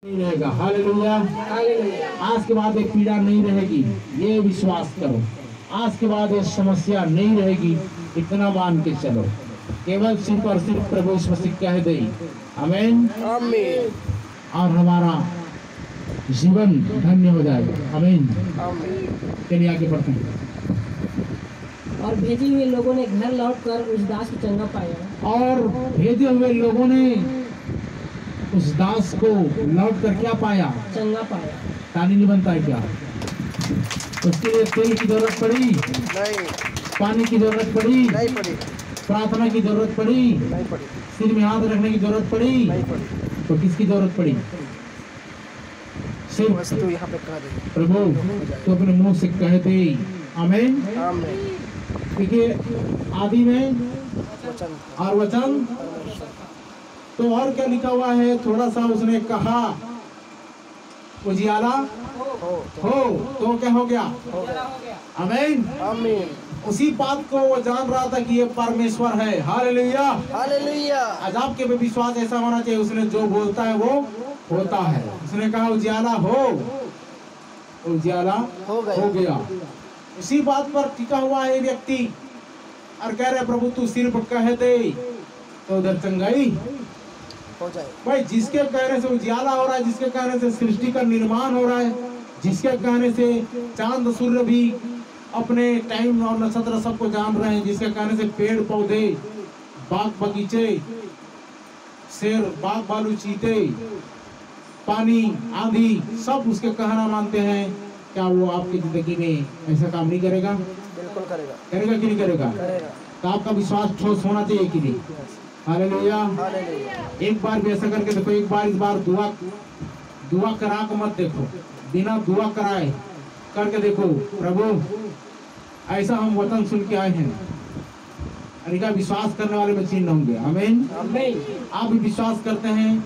नहीं रहेगा। हालेलुया। आज के बाद एक पीड़ा नहीं रहेगी, ये विश्वास करो। आज के बाद ये समस्या नहीं रहेगी, इतना मान के चलो। केवल सिर्फ और सिर्फ प्रभु यीशु मसीह कह दे आमीन, आमीन, और हमारा जीवन धन्य हो जाएगा। आमीन। चलिए आगे बढ़ते हैं। और भेजे हुए लोगों ने घर लौटकर उस दास को चंगा पाया। और भेजे हुए लोगों ने उस दास को लौट कर क्या पाया? चंगा पाया। ताली नहीं बनता है क्या? उसके लिए तेल की जरूरत पड़ी नहीं, पानी की जरूरत पड़ी नहीं पड़ी, प्रार्थना की जरूरत पड़ी नहीं पड़ी, सिर में हाथ रखने की जरूरत पड़ी नहीं पड़ी। तो किसकी जरूरत पड़ी? सिर्फ वस्तु यहाँ पे कह दे। प्रभु तो अपने मुंह से कह दे आमीन। आमीन। देखिए आदि में वचन और वचन, तो और क्या लिखा हुआ है? थोड़ा सा उसने कहा उजियाला हो तो क्या हो गया? आमीन। आमीन। उसी बात को वो जान रहा था कि ये परमेश्वर है। हालेलुया। हालेलुया। आज आपके भी विश्वास ऐसा होना चाहिए, उसने जो बोलता है वो होता है। उसने कहा उजियाला हो, उजियाला हो गया। उसी बात पर टिका हुआ है व्यक्ति और कह रहे प्रभु तू सिर्फ कह दे तो उधर चंगाई हो जाए। भाई जिसके कहने से उजियाला हो रहा है, जिसके कहने से सृष्टि का निर्माण हो रहा है, जिसके कहने से चांद सूर्य भी अपने टाइम और नक्षत्र सबको जान रहे हैं, जिसके कहने से पेड़ पौधे बाग बगीचे शेर बाग भालू चीते पानी आंधी सब उसके कहना मानते हैं। क्या वो आपकी जिंदगी में ऐसा काम नहीं करेगा? बिल्कुल करेगा। करेगा कि नहीं करेगा? करेगा। तो आपका विश्वास ठोस होना चाहिए कि नहीं? हालेलुया। हालेलुया। एक बार भी ऐसा करके देखो, एक बार इस बार दुआ करा के मत देखो, बिना दुआ कराए करके देखो प्रभु ऐसा हम वचन सुन के आए हैं, इनका विश्वास करने वाले में चिन्ह होंगे। आमीन। आमीन। आप भी विश्वास करते हैं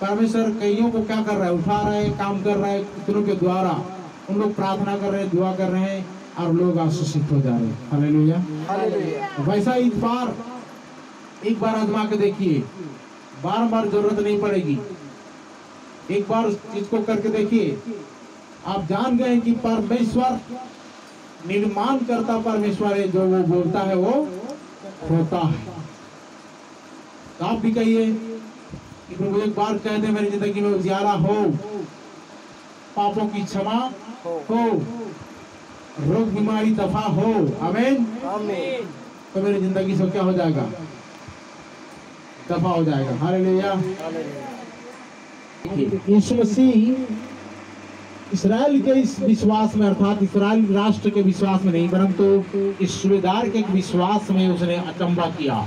परमेश्वर कईयों को क्या कर रहा है? उठा रहा है, काम कर रहा है कितनों के द्वारा। उन लोग प्रार्थना कर रहे हैं, दुआ कर रहे हैं और लोग आशीषित हो जा रहे हैं। हालेलुया। हालेलुया। वैसा इस बार एक बार आजमा के देखिए, बार जरूरत नहीं पड़ेगी। एक बार उस चीज को करके देखिए, आप जान गए कि परमेश्वर निर्माण करता परमेश्वर है, जो वो बोलता है वो होता है। तो आप भी कहिए कि प्रभु एक बार कह दे मेरी जिंदगी में उजियाला हो, पापों की क्षमा हो, रोग बीमारी दफा हो। आमीन। आमीन। तो मेरी जिंदगी से क्या हो जाएगा? दफा हो जाएगा। हालेलुया। यीशु मसीह इस्राएल के इस विश्वास में, अर्थात इस्राएल राष्ट्र के विश्वास में नहीं, परंतु इस सूबेदार के विश्वास में उसने अचंबा किया।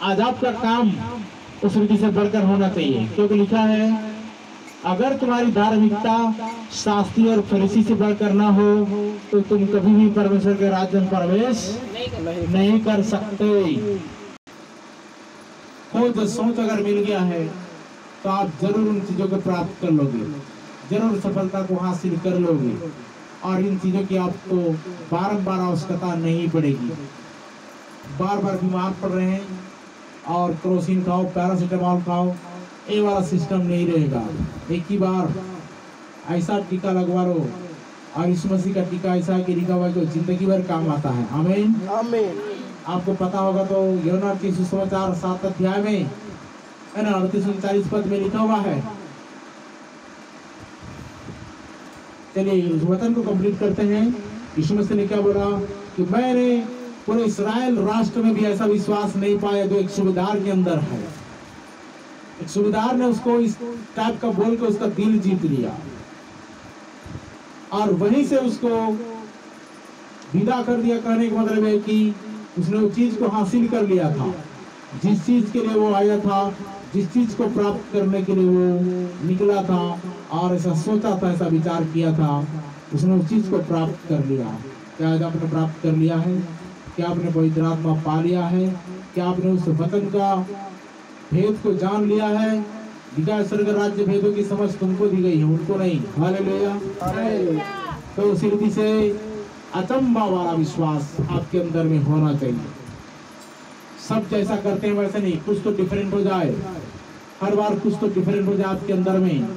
आज आपका काम उस रीति से बढ़कर होना चाहिए, क्योंकि लिखा है अगर तुम्हारी धार्मिकता शास्त्री और फरीसी से बढ़कर ना हो तो तुम कभी भी परमेश्वर के राज्य में प्रवेश नहीं कर सकते। खोज सोच अगर मिल गया है तो आप जरूर उन चीजों को प्राप्त कर लोगे, जरूर सफलता को हासिल कर लोगे, और इन चीजों की आपको बारंबार आवश्यकता नहीं पड़ेगी। बार बार बीमार पड़ रहे हैं और क्रोसिन खाओ, पैरासीटामोल खाओ, ये वाला सिस्टम नहीं रहेगा। एक ही बार ऐसा टीका लगवा लो, और यीशु मसीह का टीका ऐसा है कि लिखा हुआ है जो जिंदगी भर काम आता है। आमीन। आमीन। आपको पता होगा तो यूहन्ना के सुसमाचार 7 अध्याय में है ना 38-39 पद में लिखा हुआ है। चलिए उस वचन को कंप्लीट करते हैं। यीशु मसीह ने क्या बोला कि मैंने पूरे इस्राएल राष्ट्र में भी ऐसा विश्वास नहीं पाया जो एक सूबेदार के अंदर है। एक सूबेदार ने उसको इस टाइप का बोल के उसका दिल जीत लिया, और वहीं से उसको विदा कर दिया। कहने का मतलब है कि उसने उस चीज को हासिल कर लिया था, जिस चीज के लिए वो आया था, जिस चीज को प्राप्त करने के लिए वो निकला था और ऐसा सोचा था, ऐसा विचार किया था, उसने उस चीज को प्राप्त कर लिया। क्या आज आपने प्राप्त कर लिया है? क्या आपने पवित्र आत्मा पा लिया है? क्या आपने उस वचन का भेद को जान लिया है? लिखा स्वर्ग राज्य भेदों की समझ तुमको दी गई है, उनको नहीं। हालेलुया। तो उस रीति से अचंबा वाला विश्वास आपके अंदर में होना चाहिए। सब जैसा करते हैं वैसे नहीं, कुछ तो डिफरेंट हो जाए। हर बार कुछ तो डिफरेंट हो जाए आपके अंदर में,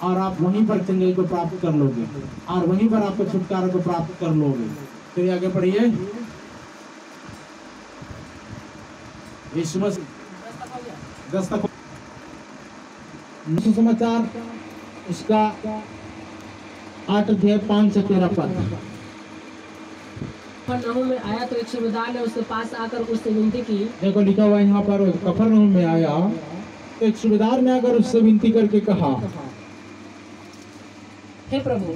और आप वहीं पर चंगाई को प्राप्त कर लोगे और वहीं पर आपको छुटकारा को प्राप्त कर लोगे। फिर आगे पढ़िए। यीशु मसीह 10 तक समाचार इसका 8 अध्याय 5 से 13 पद। कफरनहूम में आया तो एक सूबेदार ने उसके पास आकर उससे विनती की। देखो लिखा हुआ है यहाँ पर, कफरनहूम में आया तो एक सूबेदार ने आकर उससे विनती करके कहा, हे प्रभु,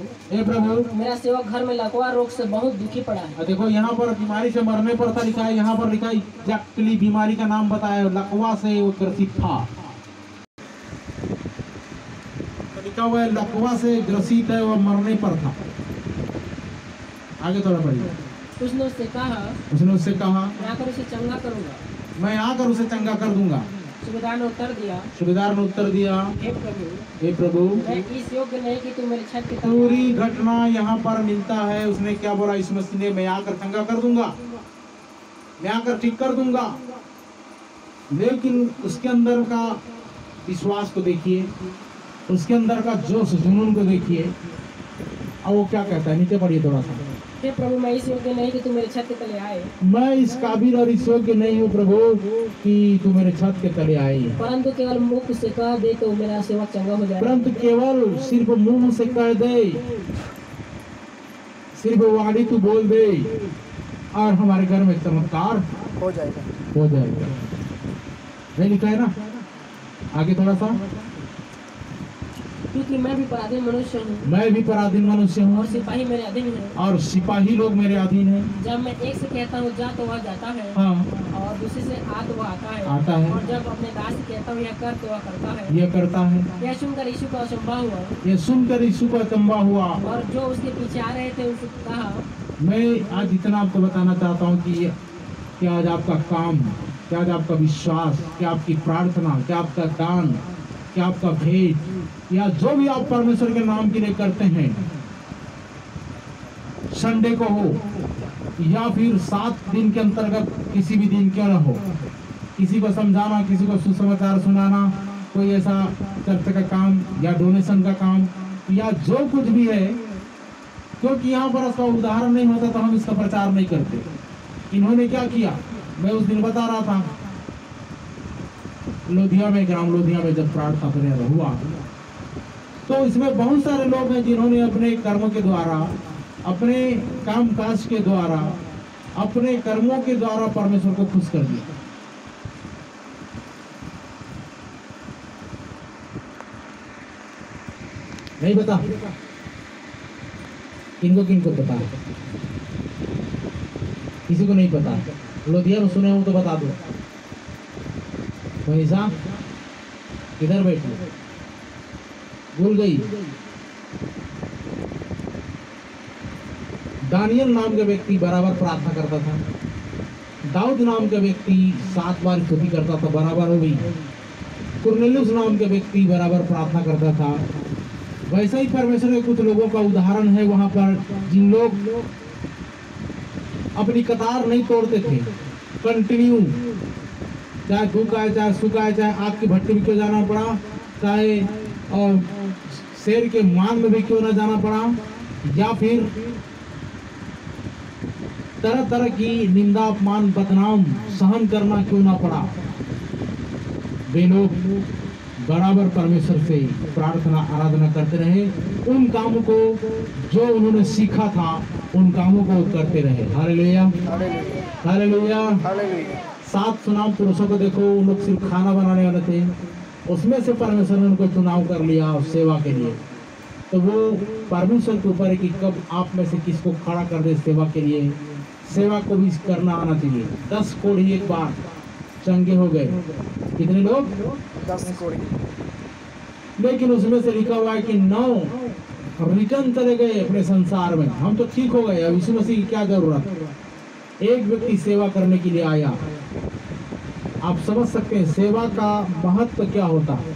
मेरा सेवक घर में लकवा रोग से बहुत दुखी पड़ा है। देखो यहाँ पर बीमारी से मरने पर था लिखा है, यहाँ पर लिखा है एग्जैक्टली बीमारी का नाम बताया, लकवा से वो ग्रसित था। तो लिखा हुआ है लकवा से ग्रसित है, वो मरने पर था। आगे थोड़ा पढ़िए। उसने उससे कहा मैं आकर उसे चंगा करूंगा, मैं आकर उसे चंगा कर दूंगा। सूबेदार ने उत्तर दिया, हे प्रभु, मैं इस योग्य नहीं कि तू मेरी छत की पूरी घटना यहाँ पर मिलता है। उसने क्या बोला यीशु मसीह ने, मैं आकर चंगा कर दूंगा, मैं आकर ठीक कर दूंगा। लेकिन उसके अंदर का विश्वास को देखिए, उसके अंदर का जोश जुनून को देखिए। और वो क्या कहता है, नीचे पढ़िए थोड़ा सा। हे प्रभु, मैं इस योग्य नहीं कि तू मेरे छत के तले आए, मैं इस काबिल और इस योग्य नहीं हूँ प्रभु कि तू मेरे छत के तले आए, परंतु केवल मुख से कह दे तो मेरा सेवक चंगा हो जाए। परंतु केवल सिर्फ मुंह से कह दे, सिर्फ वाणी तू बोल दे और हमारे घर में चमत्कार हो जाएगा। नहीं लिखा है ना? आगे थोड़ा सा। क्योंकि मैं भी पराधीन मनुष्य हूँ और सिपाही मेरे अधीन है, और सिपाही लोग मेरे अधीन हैं। जब मैं एक से कहता हूँ जा तो वह जाता है, हाँ, और दूसरे से आ तो वह आता है, और जब अपने दास से कहता हूँ यह कर तो वह करता है। यह सुनकर यीशु को अचंभा हुआ, और जो उसके पीछे आ रहे थे उनसे कहा, मैं आज इतना आपको बताना चाहता हूँ कि क्या आज आपका काम, क्या आज आपका विश्वास, क्या आपकी प्रार्थना, क्या आपका दान, क्या आपका भेद, या जो भी आप परमेश्वर के नाम के लिए करते हैं, संडे को हो या फिर 7 दिन के अंतर्गत किसी भी दिन क्यों न हो, किसी को समझाना, किसी को सुसमाचार सुनाना, कोई ऐसा चर्च का काम या डोनेशन का काम या जो कुछ भी है, क्योंकि यहाँ पर इसका उदाहरण नहीं होता तो हम इसका प्रचार नहीं करते। इन्होंने क्या किया, मैं उस दिन बता रहा था, ग्राम लोधिया में जब प्रार्थना करने हुआ तो इसमें बहुत सारे लोग हैं जिन्होंने अपने कर्मों के द्वारा, अपने काम काज के द्वारा, अपने कर्मों के द्वारा परमेश्वर को खुश कर दिया। नहीं बता किनको पता है? किसी को नहीं पता? लोधिया में सुने हो तो बता दो। मनीषा किधर बैठी, भूल गई? दानियल नाम का व्यक्ति बराबर प्रार्थना करता था, दाऊद नाम का व्यक्ति 7 बार स्तुति करता था, बराबर हो गई। कुरनेलियुस नाम के व्यक्ति बराबर प्रार्थना करता था। वैसा ही परमेश्वर के कुछ लोगों का उदाहरण है वहां पर, जिन लोग अपनी कतार नहीं तोड़ते थे, कंटिन्यू, चाहे धूप आए, चाहे सुख आए, चाहे आग की भट्टी में क्यों जाना पड़ा, चाहे शेर के मान में भी क्यों ना जाना पड़ा, या फिर तरह तरह की निंदा, अपमान, बदनाम सहन करना क्यों ना पड़ा, वे लोग बराबर परमेश्वर से प्रार्थना आराधना करते रहे। उन कामों को जो उन्होंने सीखा था, उन कामों को करते रहे। Hallelujah, hallelujah. 7 सुनाम पुरुषों को देखो, उन लोग सिर्फ खाना बनाने वाले थे, उसमें से परमेश्वर ने उनको चुनाव कर लिया सेवा के लिए। तो वो परमेश्वर के ऊपर है कि कब आप में से किसको खड़ा कर दे सेवा के लिए। सेवा को भी करना आना चाहिए। 10 कोढ़ी एक बार चंगे हो गए। कितने लोग? 10 कोढ़ी। लेकिन उसमें से लिखा हुआ है कि 9 रिटर्न चले गए अपने संसार में। हम तो ठीक हो गए, अब यीशु मसीह की क्या जरूरत। एक व्यक्ति सेवा करने के लिए आया। आप समझ सकते हैं सेवा का महत्व क्या होता है।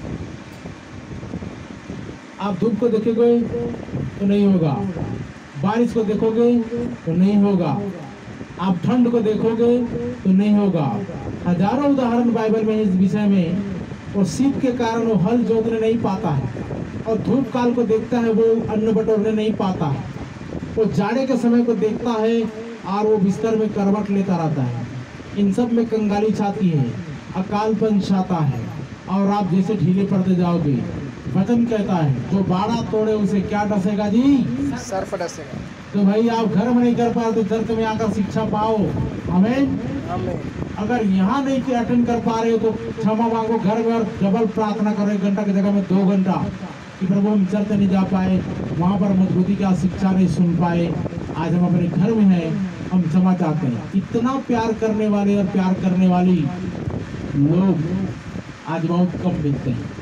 आप धूप को देखोगे तो नहीं होगा, बारिश को देखोगे तो नहीं होगा, आप ठंड को देखोगे तो नहीं होगा। हजारों उदाहरण बाइबल में इस विषय में और शीत के कारण वो हल जोतने नहीं पाता है, और धूप काल को देखता है वो अन्न बटोरने नहीं पाता है, वो जाड़े के समय को देखता है और वो बिस्तर में करवट लेता रहता है। इन सब में कंगाली छाती है, अकालपन छाता है, और आप जैसे ढीले पड़ते जाओगे। वचन कहता है जो बाड़ा तोड़े उसे क्या डसेगा जी, सर्फ डसेगा। तो भाई आप घर में नहीं कर पा रहे तो चर्च में आकर शिक्षा पाओ। हमें अगर यहाँ नहीं कि अटेंड कर पा रहे हो तो क्षमा मांगो, घर में और डबल प्रार्थना करो, 1 घंटा की जगह में 2 घंटा, कि प्रभु हम चर्च नहीं जा पाए, वहाँ पर मजबूती का शिक्षा नहीं सुन पाए, आज हम अपने घर में हैं, हम क्षमा चाहते हैं। इतना प्यार करने वाले और प्यार करने वाली लोग आज बहुत कम दिखते हैं।